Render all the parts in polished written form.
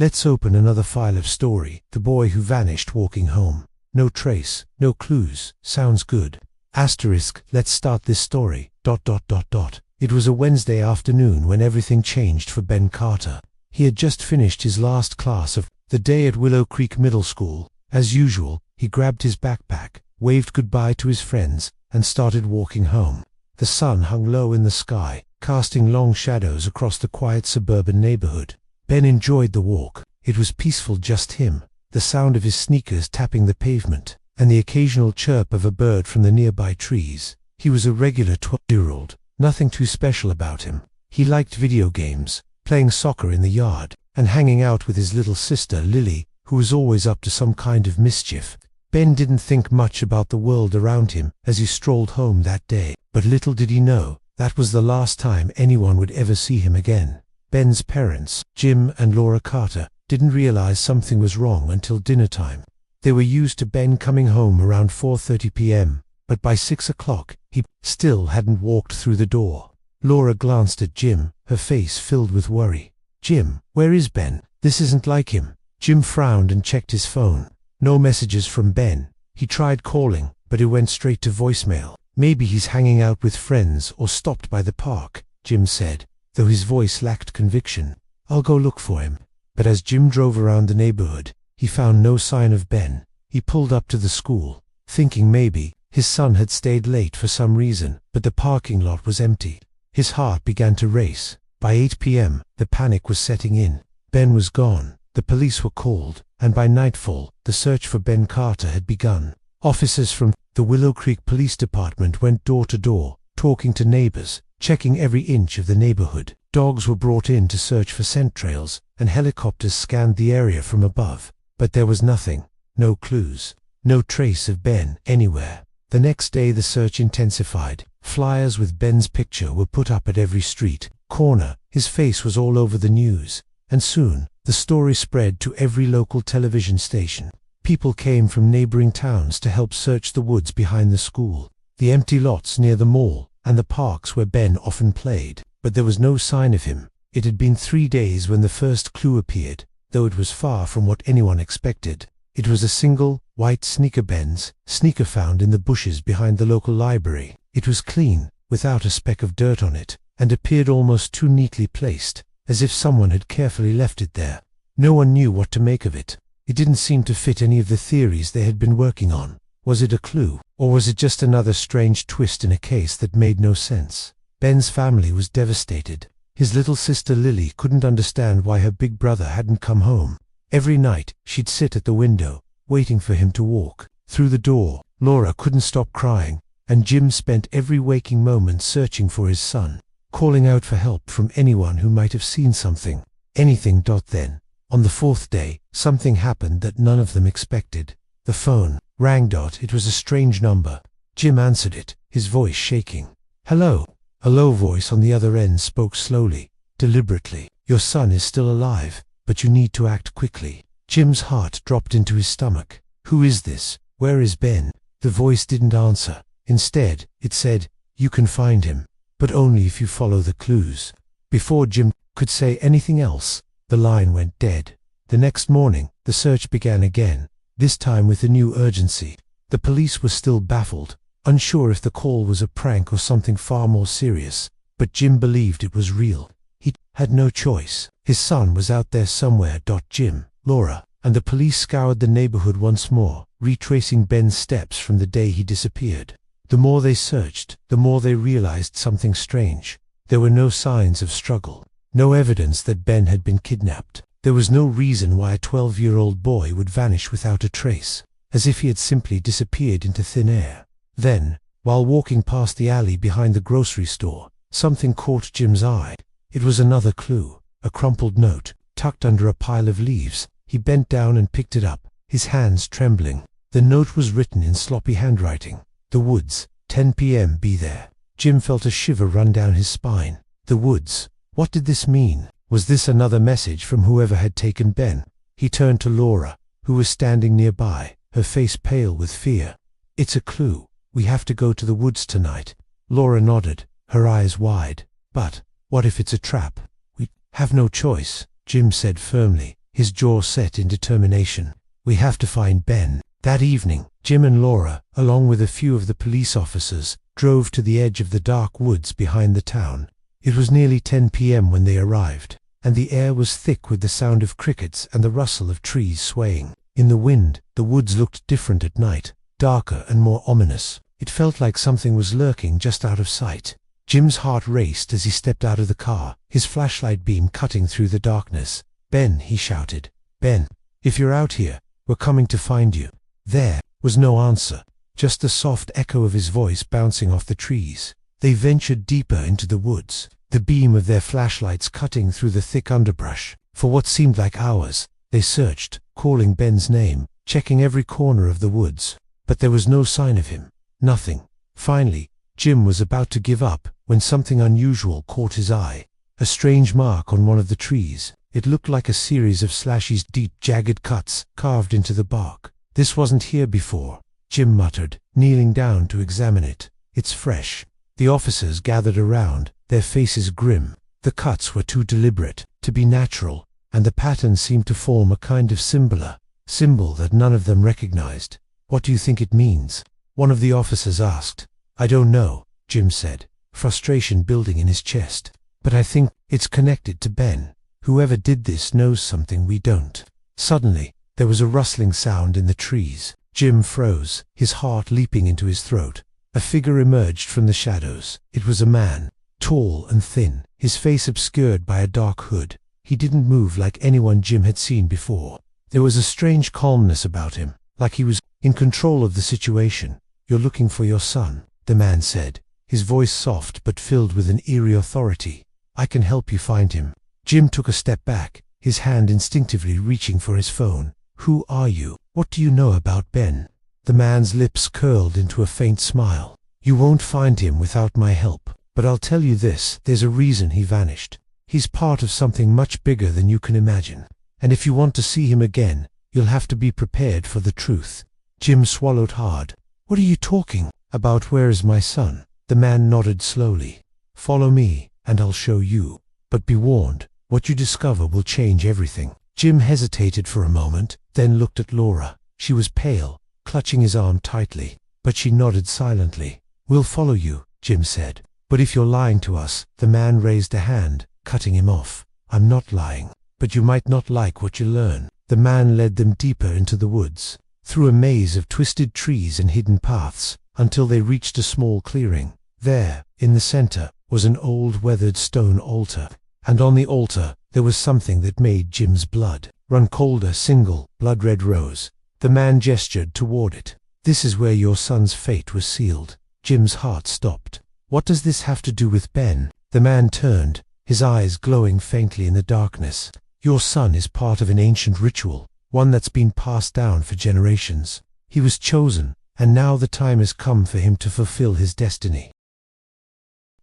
Let's open another file of story. The boy who vanished walking home. No trace, no clues. Sounds good. Asterisk, let's start this story. ... It was a Wednesday afternoon when everything changed for Ben Carter. He had just finished his last class of the day at Willow Creek Middle School. As usual, he grabbed his backpack, waved goodbye to his friends, and started walking home. The sun hung low in the sky, casting long shadows across the quiet suburban neighborhood. Ben enjoyed the walk. It was peaceful, just him, the sound of his sneakers tapping the pavement, and the occasional chirp of a bird from the nearby trees. He was a regular 12-year-old, nothing too special about him. He liked video games, playing soccer in the yard, and hanging out with his little sister Lily, who was always up to some kind of mischief. Ben didn't think much about the world around him as he strolled home that day, but little did he know, that was the last time anyone would ever see him again. Ben's parents, Jim and Laura Carter, didn't realize something was wrong until dinner time. They were used to Ben coming home around 4:30 p.m., but by 6 o'clock, he still hadn't walked through the door. Laura glanced at Jim, her face filled with worry. "Jim, where is Ben? This isn't like him." Jim frowned and checked his phone. No messages from Ben. He tried calling, but it went straight to voicemail. "Maybe he's hanging out with friends or stopped by the park," Jim said, though his voice lacked conviction. "I'll go look for him." But as Jim drove around the neighborhood, he found no sign of Ben. He pulled up to the school, thinking maybe his son had stayed late for some reason, but the parking lot was empty. His heart began to race. By 8 p.m., the panic was setting in. Ben was gone. The police were called, and by nightfall, the search for Ben Carter had begun. Officers from the Willow Creek Police Department went door to door, talking to neighbors, checking every inch of the neighborhood. Dogs were brought in to search for scent trails, and helicopters scanned the area from above. But there was nothing. No clues. No trace of Ben anywhere. The next day the search intensified. Flyers with Ben's picture were put up at every street corner. His face was all over the news, and soon the story spread to every local television station. People came from neighboring towns to help search the woods behind the school, the empty lots near the mall, and the parks where Ben often played. But there was no sign of him. It had been 3 days when the first clue appeared, though it was far from what anyone expected. It was a single, white sneaker. Ben's sneaker found in the bushes behind the local library. It was clean, without a speck of dirt on it, and appeared almost too neatly placed, as if someone had carefully left it there. No one knew what to make of it. It didn't seem to fit any of the theories they had been working on. Was it a clue, or was it just another strange twist in a case that made no sense? Ben's family was devastated. His little sister Lily couldn't understand why her big brother hadn't come home. Every night, she'd sit at the window, waiting for him to walk through the door. Laura couldn't stop crying, and Jim spent every waking moment searching for his son, calling out for help from anyone who might have seen something. Anything. Then, on the 4th day, something happened that none of them expected. The phone rang. It was a strange number. Jim answered it, his voice shaking. "Hello." A low voice on the other end spoke slowly, deliberately. "Your son is still alive, but you need to act quickly." Jim's heart dropped into his stomach. "Who is this? Where is Ben?" The voice didn't answer. Instead, it said, "You can find him, but only if you follow the clues." Before Jim could say anything else, the line went dead. The next morning, the search began again, this time with a new urgency. The police were still baffled, unsure if the call was a prank or something far more serious, but Jim believed it was real. He had no choice. His son was out there somewhere. Jim, Laura, and the police scoured the neighborhood once more, retracing Ben's steps from the day he disappeared. The more they searched, the more they realized something strange. There were no signs of struggle, no evidence that Ben had been kidnapped. There was no reason why a 12-year-old boy would vanish without a trace, as if he had simply disappeared into thin air. Then, while walking past the alley behind the grocery store, something caught Jim's eye. It was another clue, a crumpled note, tucked under a pile of leaves. He bent down and picked it up, his hands trembling. The note was written in sloppy handwriting. "The woods, 10 p.m. be there." Jim felt a shiver run down his spine. The woods. What did this mean? Was this another message from whoever had taken Ben? He turned to Laura, who was standing nearby, her face pale with fear. "It's a clue. We have to go to the woods tonight." Laura nodded, her eyes wide. "But what if it's a trap?" "We have no choice," Jim said firmly, his jaw set in determination. "We have to find Ben." That evening, Jim and Laura, along with a few of the police officers, drove to the edge of the dark woods behind the town. It was nearly 10 p.m. when they arrived, and the air was thick with the sound of crickets and the rustle of trees swaying. In the wind, the woods looked different at night, darker and more ominous. It felt like something was lurking just out of sight. Jim's heart raced as he stepped out of the car, his flashlight beam cutting through the darkness. "Ben," he shouted. "Ben, if you're out here, we're coming to find you." There was no answer, just the soft echo of his voice bouncing off the trees. They ventured deeper into the woods, the beam of their flashlights cutting through the thick underbrush. For what seemed like hours, they searched, calling Ben's name, checking every corner of the woods. But there was no sign of him. Nothing. Finally, Jim was about to give up when something unusual caught his eye. A strange mark on one of the trees. It looked like a series of slashes, deep, jagged cuts carved into the bark. "This wasn't here before," Jim muttered, kneeling down to examine it. "It's fresh." The officers gathered around, their faces grim. The cuts were too deliberate to be natural, and the pattern seemed to form a kind of symbol that none of them recognized. "What do you think it means?" one of the officers asked. "I don't know," Jim said, frustration building in his chest. "But I think it's connected to Ben. Whoever did this knows something we don't." Suddenly, there was a rustling sound in the trees. Jim froze, his heart leaping into his throat. A figure emerged from the shadows. It was a man, tall and thin, his face obscured by a dark hood. He didn't move like anyone Jim had seen before. There was a strange calmness about him, like he was in control of the situation. "You're looking for your son," the man said, his voice soft but filled with an eerie authority. "I can help you find him." Jim took a step back, his hand instinctively reaching for his phone. "Who are you? What do you know about Ben?" The man's lips curled into a faint smile. "You won't find him without my help, but I'll tell you this, there's a reason he vanished. He's part of something much bigger than you can imagine. And if you want to see him again, you'll have to be prepared for the truth." Jim swallowed hard. "What are you talking about? Where is my son?" The man nodded slowly. "Follow me, and I'll show you. But be warned, what you discover will change everything." Jim hesitated for a moment, then looked at Laura. She was pale, clutching his arm tightly, but she nodded silently. "We'll follow you," Jim said. "But if you're lying to us," the man raised a hand, cutting him off. "I'm not lying, but you might not like what you learn." The man led them deeper into the woods, through a maze of twisted trees and hidden paths, until they reached a small clearing. There, in the center, was an old weathered stone altar, and on the altar there was something that made Jim's blood run cold. A single, blood-red rose. The man gestured toward it. "This is where your son's fate was sealed." Jim's heart stopped. "What does this have to do with Ben?" The man turned, his eyes glowing faintly in the darkness. "Your son is part of an ancient ritual, one that's been passed down for generations. He was chosen, and now the time has come for him to fulfill his destiny."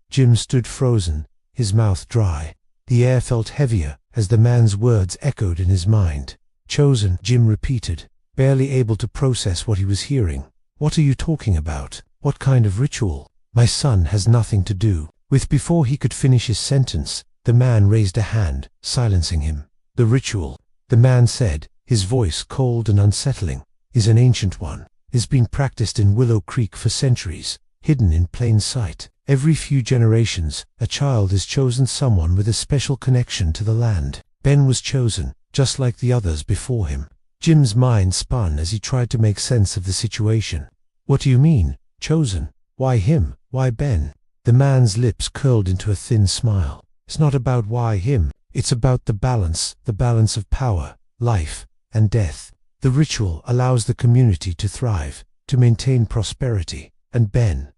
Jim stood frozen, his mouth dry. The air felt heavier as the man's words echoed in his mind. "Chosen," Jim repeated, barely able to process what he was hearing. "What are you talking about? What kind of ritual?" "My son has nothing to do with." Before he could finish his sentence, the man raised a hand, silencing him. "The ritual," the man said, his voice cold and unsettling, "is an ancient one. It's been practiced in Willow Creek for centuries, hidden in plain sight. Every few generations, a child is chosen, someone with a special connection to the land. Ben was chosen, just like the others before him." Jim's mind spun as he tried to make sense of the situation. "What do you mean, chosen? Why him? Why Ben?" The man's lips curled into a thin smile. "It's not about why him. It's about the balance of power, life, and death. The ritual allows the community to thrive, to maintain prosperity. And Ben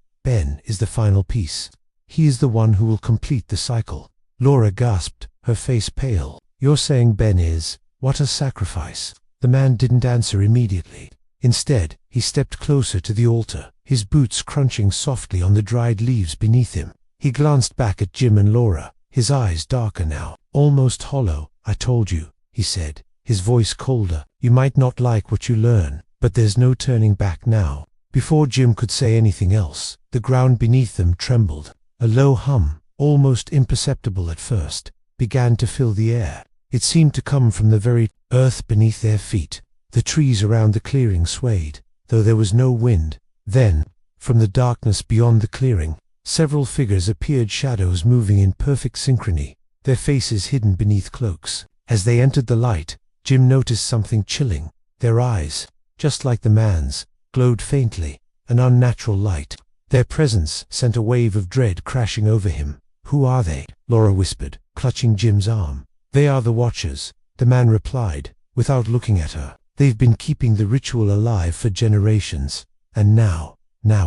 is the final piece. He is the one who will complete the cycle." Laura gasped, her face pale. "You're saying Ben is—" "What a sacrifice." The man didn't answer immediately. Instead, he stepped closer to the altar, his boots crunching softly on the dried leaves beneath him. He glanced back at Jim and Laura, his eyes darker now, almost hollow. "I told you," he said, his voice colder. "You might not like what you learn, but there's no turning back now." Before Jim could say anything else, the ground beneath them trembled. A low hum, almost imperceptible at first, began to fill the air. It seemed to come from the very earth beneath their feet. The trees around the clearing swayed, though there was no wind. Then, from the darkness beyond the clearing, several figures appeared, shadows moving in perfect synchrony, their faces hidden beneath cloaks. As they entered the light, Jim noticed something chilling. Their eyes, just like the man's, glowed faintly, an unnatural light. Their presence sent a wave of dread crashing over him. "Who are they?" Laura whispered, clutching Jim's arm. "They are the Watchers," the man replied, without looking at her. "They've been keeping the ritual alive for generations, and now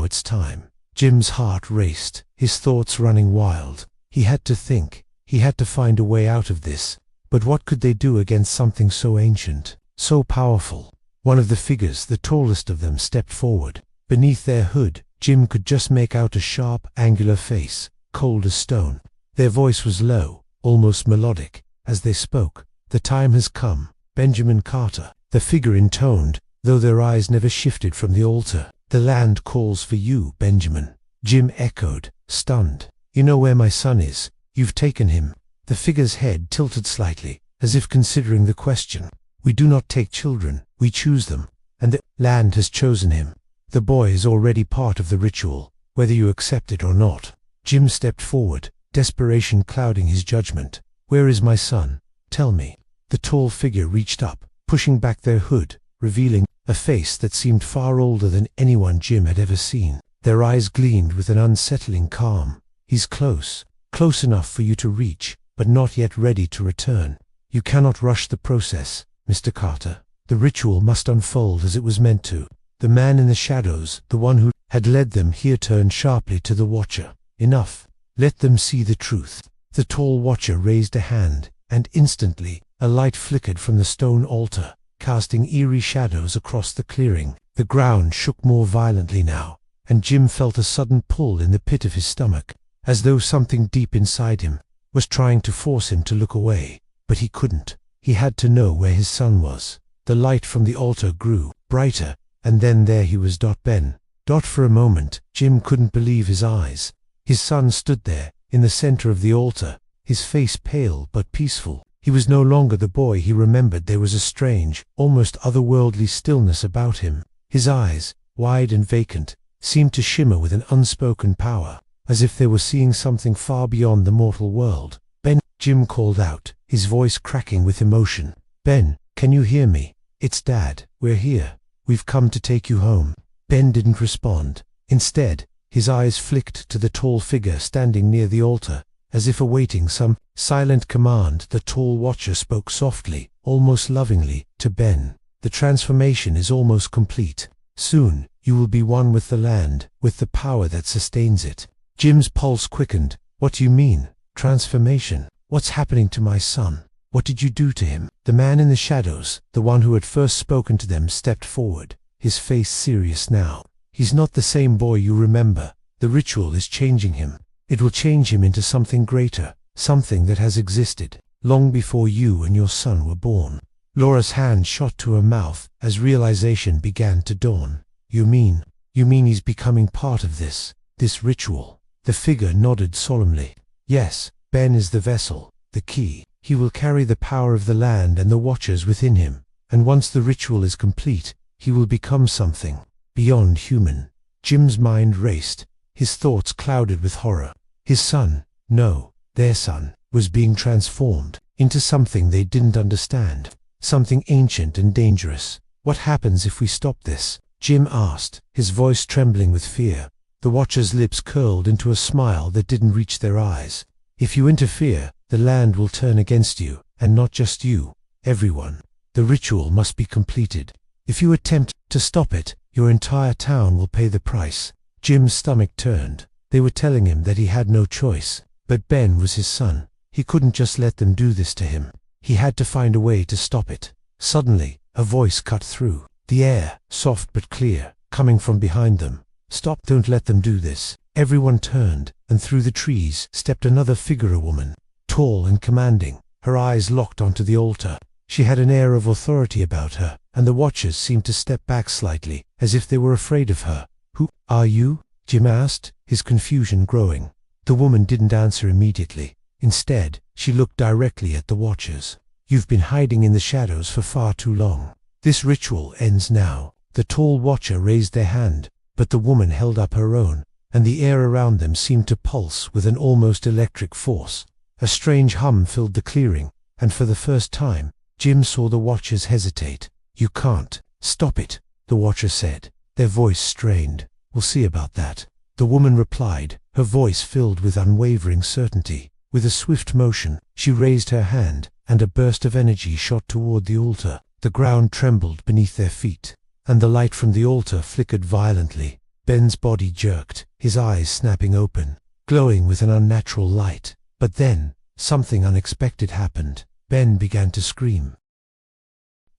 it's time." Jim's heart raced, his thoughts running wild. He had to think, he had to find a way out of this. But what could they do against something so ancient, so powerful? One of the figures, the tallest of them, stepped forward. Beneath their hood, Jim could just make out a sharp, angular face, cold as stone. Their voice was low, almost melodic, as they spoke. "The time has come, Benjamin Carter," the figure intoned, though their eyes never shifted from the altar. "The land calls for you, Benjamin." Jim echoed, stunned. "You know where my son is. You've taken him." The figure's head tilted slightly, as if considering the question. "We do not take children, we choose them, and the land has chosen him. The boy is already part of the ritual, whether you accept it or not." Jim stepped forward, desperation clouding his judgment. "Where is my son? Tell me." The tall figure reached up, pushing back their hood, revealing a face that seemed far older than anyone Jim had ever seen. Their eyes gleamed with an unsettling calm. "He's close, close enough for you to reach, but not yet ready to return. You cannot rush the process, Mr. Carter. The ritual must unfold as it was meant to." The man in the shadows, the one who had led them here, turned sharply to the Watcher. "Enough. Let them see the truth." The tall Watcher raised a hand, and instantly, a light flickered from the stone altar, casting eerie shadows across the clearing. The ground shook more violently now, and Jim felt a sudden pull in the pit of his stomach, as though something deep inside him was trying to force him to look away. But he couldn't. He had to know where his son was. The light from the altar grew brighter, and then there he was. Ben. For a moment, Jim couldn't believe his eyes. His son stood there, in the center of the altar, his face pale but peaceful. He was no longer the boy he remembered. There was a strange, almost otherworldly stillness about him. His eyes, wide and vacant, seemed to shimmer with an unspoken power, as if they were seeing something far beyond the mortal world. "Ben," Jim called out, his voice cracking with emotion. "Ben, can you hear me? It's Dad. We're here. We've come to take you home." Ben didn't respond. Instead, his eyes flicked to the tall figure standing near the altar, as if awaiting some silent command. The tall Watcher spoke softly, almost lovingly, to Ben. "The transformation is almost complete. Soon, you will be one with the land, with the power that sustains it." Jim's pulse quickened. "What do you mean? Transformation? What's happening to my son? What did you do to him?" The man in the shadows, the one who had first spoken to them, stepped forward, his face serious now. "He's not the same boy you remember. The ritual is changing him. It will change him into something greater, something that has existed long before you and your son were born." Laura's hand shot to her mouth as realization began to dawn. You mean he's becoming part of this ritual?" The figure nodded solemnly. "Yes, Ben is the vessel, the key. He will carry the power of the land and the Watchers within him, and once the ritual is complete, he will become something beyond human." Jim's mind raced, his thoughts clouded with horror. His son, no, their son, was being transformed into something they didn't understand, something ancient and dangerous. "What happens if we stop this?" Jim asked, his voice trembling with fear. The Watcher's lips curled into a smile that didn't reach their eyes. "If you interfere, the land will turn against you, and not just you, everyone. The ritual must be completed. If you attempt to stop it, your entire town will pay the price." Jim's stomach turned. They were telling him that he had no choice. But Ben was his son. He couldn't just let them do this to him. He had to find a way to stop it. Suddenly, a voice cut through the air, soft but clear, coming from behind them. "Stop, don't let them do this." Everyone turned, and through the trees stepped another figure, a woman, tall and commanding, her eyes locked onto the altar. She had an air of authority about her, and the Watchers seemed to step back slightly, as if they were afraid of her. "Who are you?" Jim asked, his confusion growing. The woman didn't answer immediately. Instead, she looked directly at the Watchers. You've been hiding in the shadows for far too long. This ritual ends now." The tall watcher raised their hand, but the woman held up her own, and the air around them seemed to pulse with an almost electric force. A strange hum filled the clearing, and for the first time, Jim saw the watchers hesitate. "You can't stop it," the watcher said, their voice strained. "We'll see about that," the woman replied, her voice filled with unwavering certainty. With a swift motion, she raised her hand, and a burst of energy shot toward the altar. The ground trembled beneath their feet, and the light from the altar flickered violently. Ben's body jerked, his eyes snapping open, glowing with an unnatural light. But then, something unexpected happened. Ben began to scream.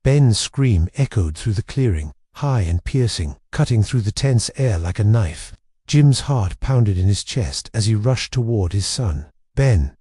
Ben's scream echoed through the clearing, high and piercing, cutting through the tense air like a knife. Jim's heart pounded in his chest as he rushed toward his son. Ben,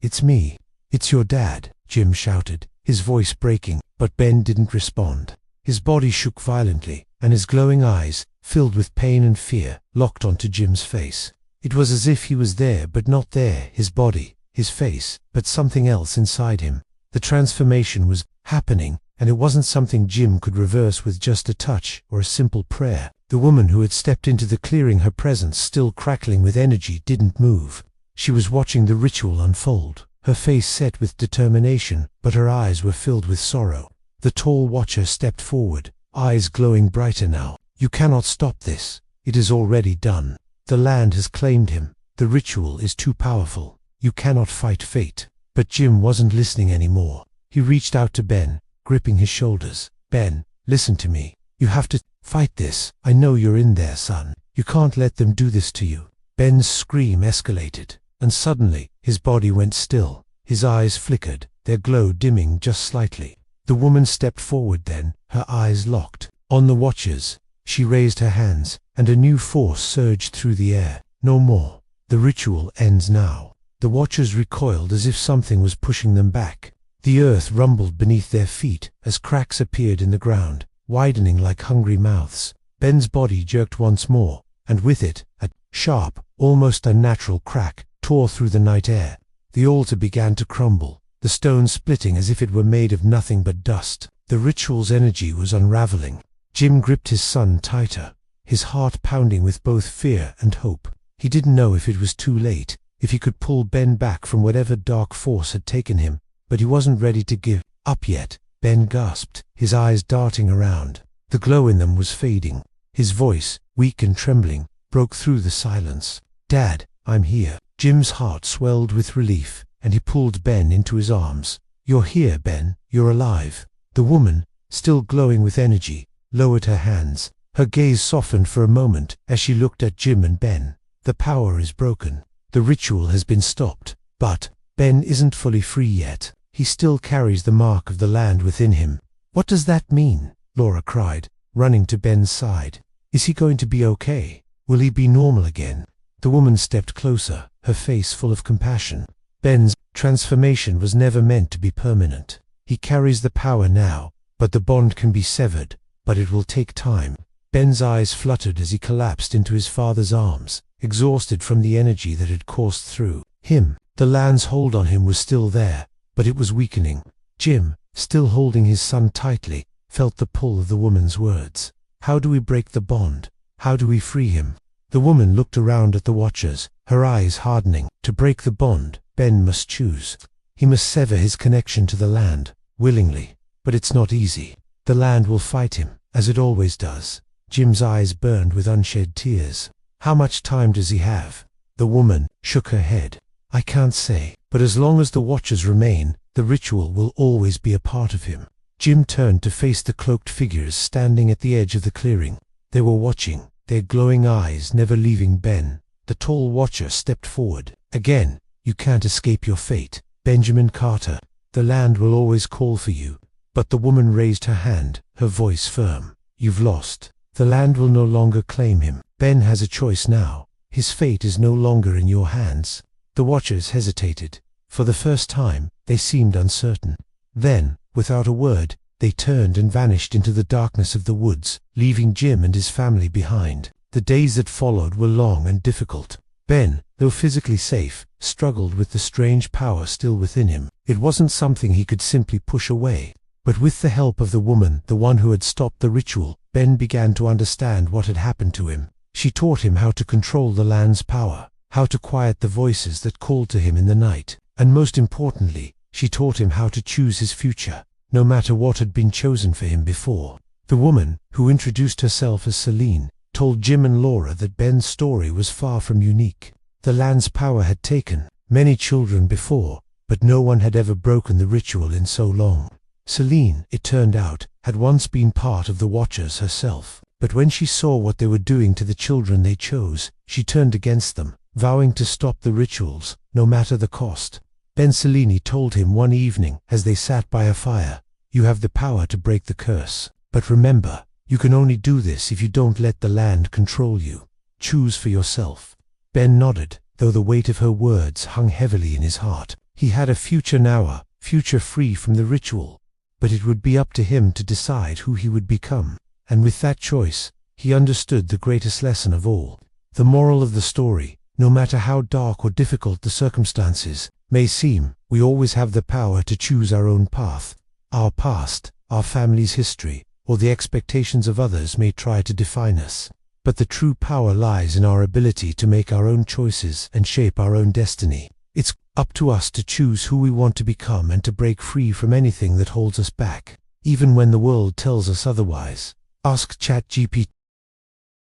it's me. It's your dad," Jim shouted, his voice breaking, but Ben didn't respond. His body shook violently, and his glowing eyes, filled with pain and fear, locked onto Jim's face. It was as if he was there but not there, his body, his face, but something else inside him. The transformation was happening, and it wasn't something Jim could reverse with just a touch or a simple prayer. The woman who had stepped into the clearing, her presence still crackling with energy, didn't move. She was watching the ritual unfold, her face set with determination, but her eyes were filled with sorrow. The tall watcher stepped forward, eyes glowing brighter now. "You cannot stop this. It is already done. The land has claimed him. The ritual is too powerful. You cannot fight fate." But Jim wasn't listening anymore. He reached out to Ben, gripping his shoulders. "Ben, listen to me. You have to fight this. I know you're in there, son. You can't let them do this to you." Ben's scream escalated, and suddenly his body went still. His eyes flickered, their glow dimming just slightly. The woman stepped forward then, her eyes locked on the watchers. She raised her hands, and a new force surged through the air. "No more. The ritual ends now." The watchers recoiled as if something was pushing them back. The earth rumbled beneath their feet as cracks appeared in the ground, widening like hungry mouths. Ben's body jerked once more, and with it, a sharp, almost unnatural crack tore through the night air. The altar began to crumble, the stone splitting as if it were made of nothing but dust. The ritual's energy was unraveling. Jim gripped his son tighter, his heart pounding with both fear and hope. He didn't know if it was too late, if he could pull Ben back from whatever dark force had taken him, but he wasn't ready to give up yet. Ben gasped, his eyes darting around. The glow in them was fading. His voice, weak and trembling, broke through the silence. "Dad, I'm here." Jim's heart swelled with relief, and he pulled Ben into his arms. "You're here, Ben. You're alive." The woman, still glowing with energy, lowered her hands. Her gaze softened for a moment as she looked at Jim and Ben. "The power is broken. The ritual has been stopped. But Ben isn't fully free yet. He still carries the mark of the land within him." "What does that mean?" Laura cried, running to Ben's side. "Is he going to be okay? Will he be normal again?" The woman stepped closer, her face full of compassion. "Ben's transformation was never meant to be permanent. He carries the power now, but the bond can be severed, but it will take time." Ben's eyes fluttered as he collapsed into his father's arms, exhausted from the energy that had coursed through him. The land's hold on him was still there, but it was weakening. Jim, still holding his son tightly, felt the pull of the woman's words. "How do we break the bond? How do we free him?" The woman looked around at the watchers, her eyes hardening. To break the bond, Ben must choose. He must sever his connection to the land, willingly. But it's not easy. The land will fight him, as it always does. Jim's eyes burned with unshed tears. "How much time does he have?" The woman shook her head. "I can't say, but as long as the watchers remain, the ritual will always be a part of him." Jim turned to face the cloaked figures standing at the edge of the clearing. They were watching, their glowing eyes never leaving Ben. The tall watcher stepped forward. "Again, you can't escape your fate, Benjamin Carter. The land will always call for you." But the woman raised her hand, her voice firm. "You've lost. The land will no longer claim him. Ben has a choice now. His fate is no longer in your hands." The watchers hesitated. For the first time, they seemed uncertain. Then, without a word, they turned and vanished into the darkness of the woods, leaving Jim and his family behind. The days that followed were long and difficult. Ben, though physically safe, struggled with the strange power still within him. It wasn't something he could simply push away. But with the help of the woman, the one who had stopped the ritual, Ben began to understand what had happened to him. She taught him how to control the land's power, how to quiet the voices that called to him in the night, and most importantly, she taught him how to choose his future, no matter what had been chosen for him before. The woman, who introduced herself as Celine, told Jim and Laura that Ben's story was far from unique. The land's power had taken many children before, but no one had ever broken the ritual in so long. Celine, it turned out, had once been part of the Watchers herself, but when she saw what they were doing to the children they chose, she turned against them, vowing to stop the rituals, no matter the cost. Ben Cellini told him one evening, as they sat by a fire, "You have the power to break the curse. But remember, you can only do this if you don't let the land control you. Choose for yourself." Ben nodded, though the weight of her words hung heavily in his heart. He had a future now, a future free from the ritual. But it would be up to him to decide who he would become. And with that choice, he understood the greatest lesson of all. The moral of the story: no matter how dark or difficult the circumstances may seem, we always have the power to choose our own path. Our past, our family's history, or the expectations of others may try to define us. But the true power lies in our ability to make our own choices and shape our own destiny. It's up to us to choose who we want to become and to break free from anything that holds us back, even when the world tells us otherwise. Ask ChatGPT